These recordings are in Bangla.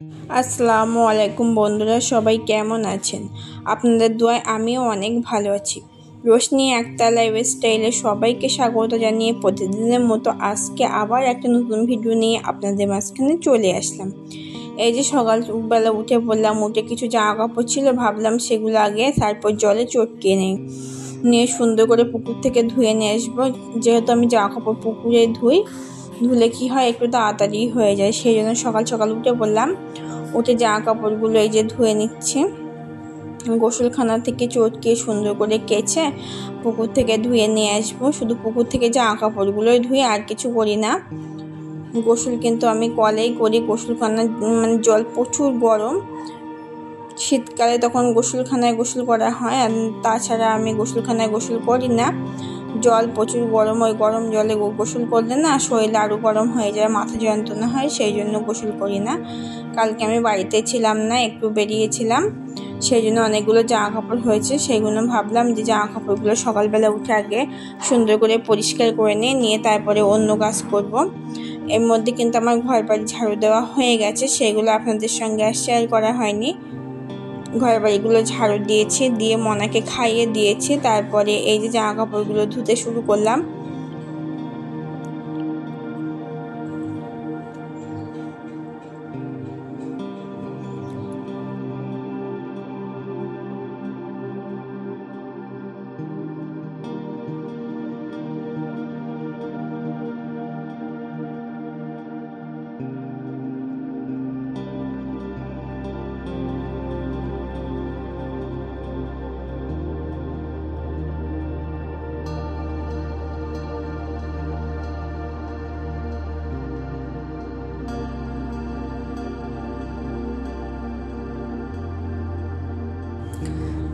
আসসালামু আলাইকুম বন্ধুরা, সবাই কেমন আছেন? আপনাদের দোয়ায় আমিও অনেক ভালো আছি। রোশনি আক্তার লাইফস্টাইলে সবাইকে স্বাগত জানিয়ে প্রতিদিনের মতো আজকে আবার একটা নতুন ভিডিও নিয়ে আপনাদের মাঝখানে চলে আসলাম। এই যে সকালবেলা উঠে পড়লাম, উঠে কিছু জামা কাপড় ছিল, ভাবলাম সেগুলো আগে তারপর জলে চটকিয়ে নিয়ে সুন্দর করে পুকুর থেকে ধুয়ে নিয়ে আসবো। যেহেতু আমি জামা কাপড় পুকুরে ধুলে কি হয়, একটু তাড়াতাড়ি হয়ে যায়, সেই জন্য সকাল সকাল উঠে পড়লাম। উঠে জামা কাপড়গুলো এই যে ধুয়ে নিচ্ছি। গোসলখানা থেকে চটকিয়ে সুন্দর করে কেচে পুকুর থেকে ধুয়ে নিয়ে আসবো। শুধু পুকুর থেকে জামা কাপড়গুলোই ধুয়ে, আর কিছু করি না। গোসল কিন্তু আমি কলেই করি। গোসলখানা মানে জল প্রচুর গরম, শীতকালে তখন গোসলখানায় গোসল করা হয়, আর তাছাড়া আমি গোসলখানায় গোসল করি না। জল প্রচুর গরম, ওই গরম জলে গোসল করলে না শরীর আরও গরম হয়ে যায়, মাথা যন্ত্রণা হয়, সেই জন্য গোসল করি না। কালকে আমি বাড়িতে ছিলাম না, একটু বেরিয়েছিলাম, সেই জন্য অনেকগুলো জামা কাপড় হয়েছে। সেইগুলো ভাবলাম যে জামা কাপড়গুলো সকালবেলা উঠে আগে সুন্দর করে পরিষ্কার করে নিয়ে তারপরে অন্য কাজ করব। এর মধ্যে কিন্তু আমার ঘর বাড়ি ঝাড়ু দেওয়া হয়ে গেছে, সেগুলো আপনাদের সঙ্গে আর শেয়ার করা হয়নি। ঘর বাড়িগুলো ঝাড়ু দিয়েছি, দিয়ে মনাকে খাইয়ে দিয়েছি, তারপরে এই যে জামা কাপড়গুলো ধুতে শুরু করলাম।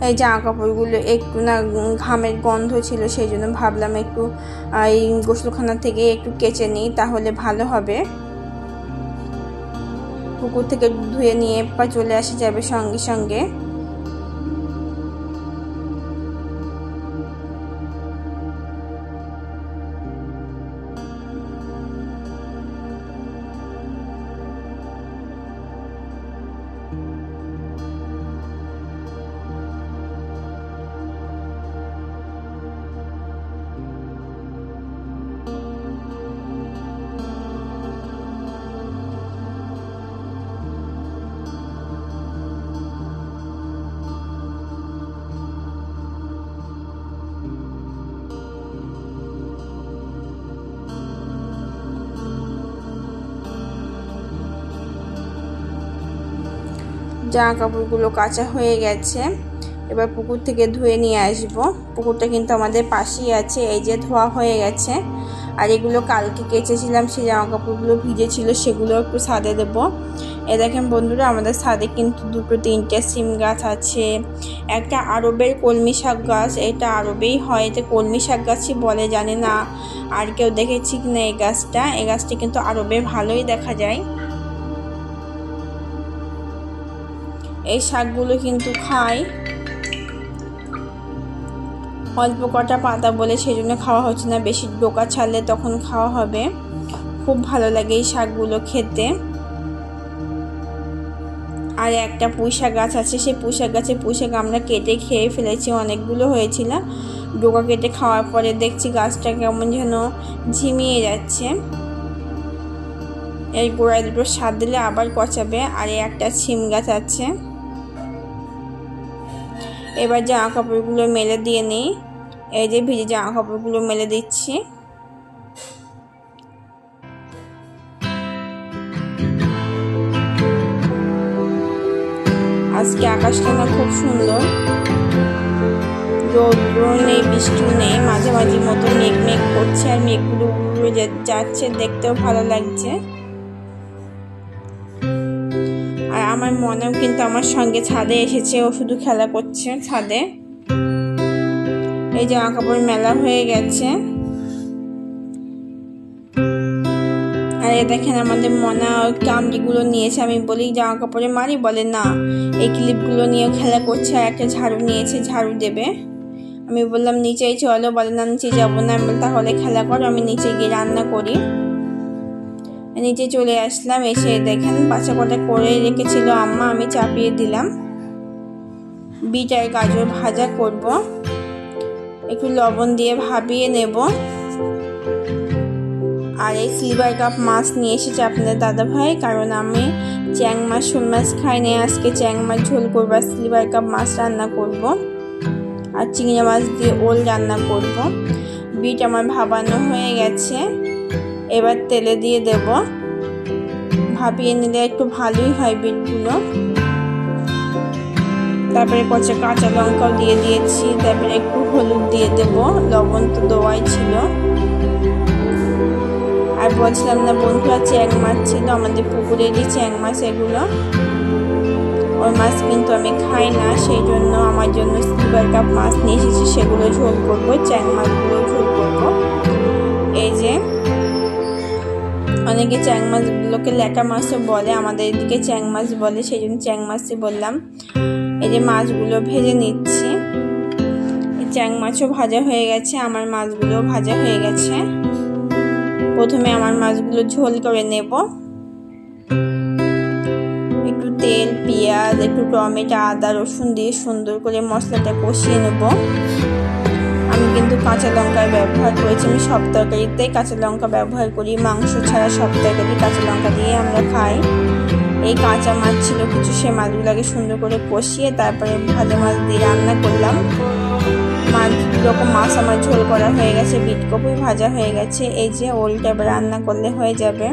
এই জামা কাপড়গুলো একটু না ঘামের গন্ধ ছিল, সেই জন্য ভাবলাম একটু এই গোসলখানা থেকে একটু কেচে নিই, তাহলে ভালো হবে। পুকুর থেকে ধুয়ে নিয়ে চলে আসা যাবে সঙ্গে সঙ্গে। জামা কাপড়গুলো কাচা হয়ে গেছে, এবার পুকুর থেকে ধুয়ে নিয়ে আসব। পুকুরটা কিন্তু আমাদের পাশেই আছে, এই যে ধোয়া হয়ে গেছে। আর এগুলো কালকে কেচেছিলাম, সেই জামা কাপড়গুলো ভিজে ছিল, সেগুলো একটু ছাদে দেবো। এ দেখেন বন্ধুরা, আমাদের ছাদে কিন্তু দুটো তিনটে সিম গাছ আছে, একটা আরবের কলমি শাক গাছ, এটা আরবেই হয়, এটা কলমি শাক গাছই বলে, জানি না আর কেউ দেখেছি কিনা এই গাছটি কিন্তু আরবে ভালোই দেখা যায়। এই শাকগুলো কিন্তু খাই, অল্প কটা পাতা বলে সেই জন্য খাওয়া হচ্ছে না, বেশি ডোকা ছাড়লে তখন খাওয়া হবে। খুব ভালো লাগে এই শাকগুলো খেতে। আর একটা পুঁইশাক গাছ আছে, সেই পুঁইশাক গাছে পুঁইশাক আমরা কেটে খেয়ে ফেলেছি, অনেকগুলো হয়েছিল। ডোকা কেটে খাওয়ার পরে দেখছি গাছটা কেমন যেন ঝিমিয়ে যাচ্ছে। এই গোড়ায় দুটো সার দিলে আবার কচাবে। আর একটা সিম গাছ আছে। এবার জামা কাপড়গুলো মেলে দিয়ে নিই। এই যে ভিজে জামা কাপড়গুলো মেলে দিচ্ছি। আজকে আকাশটা না খুব সুন্দর, রৌদ্র নেই, বৃষ্টিও নেই, মাঝামাঝি মতো মেঘ মেঘ করছে, আর মেঘগুলো উড়ে যাচ্ছে, দেখতেও ভালো লাগছে। আর আমার মনেও কিন্তু আমার সঙ্গে ছাদে এসেছে, ও শুধু খেলা করছে ছাদে। এই জামা কাপড় মেলা হয়ে গেছে। আর এ দেখেন আমাদের মনা কামড়িগুলো নিয়েছে, আমি বলি জামা কাপড়ে মারি, বলে না, এই ক্লিপগুলো নিয়েও খেলা করছে। আর একটা ঝাড়ু নিয়েছে, ঝাড়ু দেবে। আমি বললাম নিচেই চলো, বলে না নিচে যাবো না। আমি বলি তাহলে খেলা করো, আমি নিচে গিয়ে রান্না করি। নিচে চলে আসলাম, এসে দেখেন বাছা কটা করে রেখেছিল আম্মা, আমি চাপিয়ে দিলাম। বিট আর গাজর ভাজা করব, একটু লবণ দিয়ে ভাবিয়ে নেব। আর এই সিলভার কাপ মাছ নিয়ে এসেছে আপনাদের দাদা ভাই, কারণ আমি চ্যাং মাছ শোল মাছ খাই না। আজকে চ্যাং মাছ ঝোল করবো, সিলভার কাপ মাছ রান্না করব, আর চিংড়ি মাছ দিয়ে ওল রান্না করব। বিট আমার ভাবানো হয়ে গেছে, এবার তেলে দিয়ে দেব। ভাপিয়ে নিলে একটু ভালোই হয় বিটগুলো। তারপরে কচা কাঁচা লঙ্কাও দিয়ে দিয়েছি, তারপরে একটু হলুদ দিয়ে দেব, লবণ তো দেওয়াই ছিল। আর বলছিলাম না বন্ধুরা, চ্যাং মাছ ছিল আমাদের পুকুরেরই চ্যাং মাছ এগুলো। ওই মাছ কিন্তু আমি খাই না, সেই জন্য আমার জন্য সিলভার কাপ মাছ নিয়ে এসেছি, সেগুলো ঝোল করবো, চ্যাং মাছগুলো ঝোল করবো। এই যে অনেকে চ্যাং মাছগুলোকে ল্যাটা মাছও বলে, আমাদের এদিকে চ্যাং মাছ বলে, সেই জন্য চ্যাং মাছই বললাম। এই যে মাছগুলো ভেজে নিচ্ছি, চ্যাং মাছও ভাজা হয়ে গেছে, আমার মাছগুলোও ভাজা হয়ে গেছে। প্রথমে আমার মাছগুলো ঝোল করে নেব। একটু তেল, পেঁয়াজ, একটু টমেটো, আদা, রসুন দিয়ে সুন্দর করে মশলাটা কষিয়ে নেব। আমি কিন্তু কাঁচা লঙ্কার ব্যবহার করেছি, আমি সব তরকারিতেই কাঁচা লঙ্কা ব্যবহার করি, মাংস ছাড়া সব তরকারি কাঁচা লঙ্কা দিয়ে আমরা খাই। এই কাঁচা মাছ ছিল কিছু, সে মাছগুলোকে সুন্দর করে কষিয়ে তারপরে ভালো মাছ দিয়ে রান্না করলাম। মাছ আমার ঝোল করা হয়ে গেছে, বিটকপি ভাজা হয়ে গেছে। এই যে ওলটা এবার রান্না করলে হয়ে যাবে।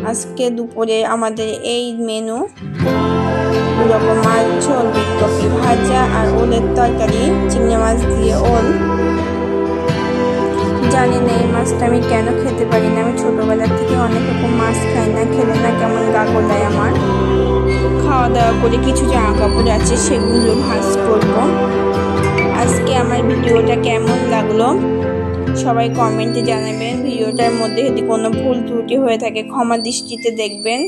আজকে দুপুরে আমাদের এই মেনু, দুরকম মাছ ঝোল, বিটকপি ভাজা আর ওলের তরকারি, চিংড়ি মাছ দিয়ে ওল। জানি না এই মাছটা আমি কেন খেতে পারি না, আমি ছোটবেলা থেকে অনেক রকম মাছ খাই না, খেলে না কেমন গা গোলায় আমার। খাওয়া দাওয়া করে কিছু জামা কাপড় আছে, সেগুলো ভাঁজ করব। আজকে আমার ভিডিওটা কেমন লাগলো সবাই কমেন্টে জানাবেন। ভিডিওটার মধ্যে যদি কোনো ভুল ত্রুটি হয়ে থাকে ক্ষমা দৃষ্টিতে দেখবেন।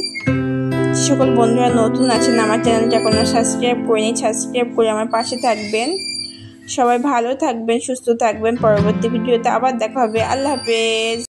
সকল বন্ধুরা নতুন আছেন, আমার চ্যানেলটা কোনো সাবস্ক্রাইব করেনি, সাবস্ক্রাইব করে আমার পাশে থাকবেন। সবাই ভালো থাকবেন, সুস্থ থাকবেন। পরবর্তী ভিডিওতে আবার দেখা হবে। আল্লাহ হাফেজ।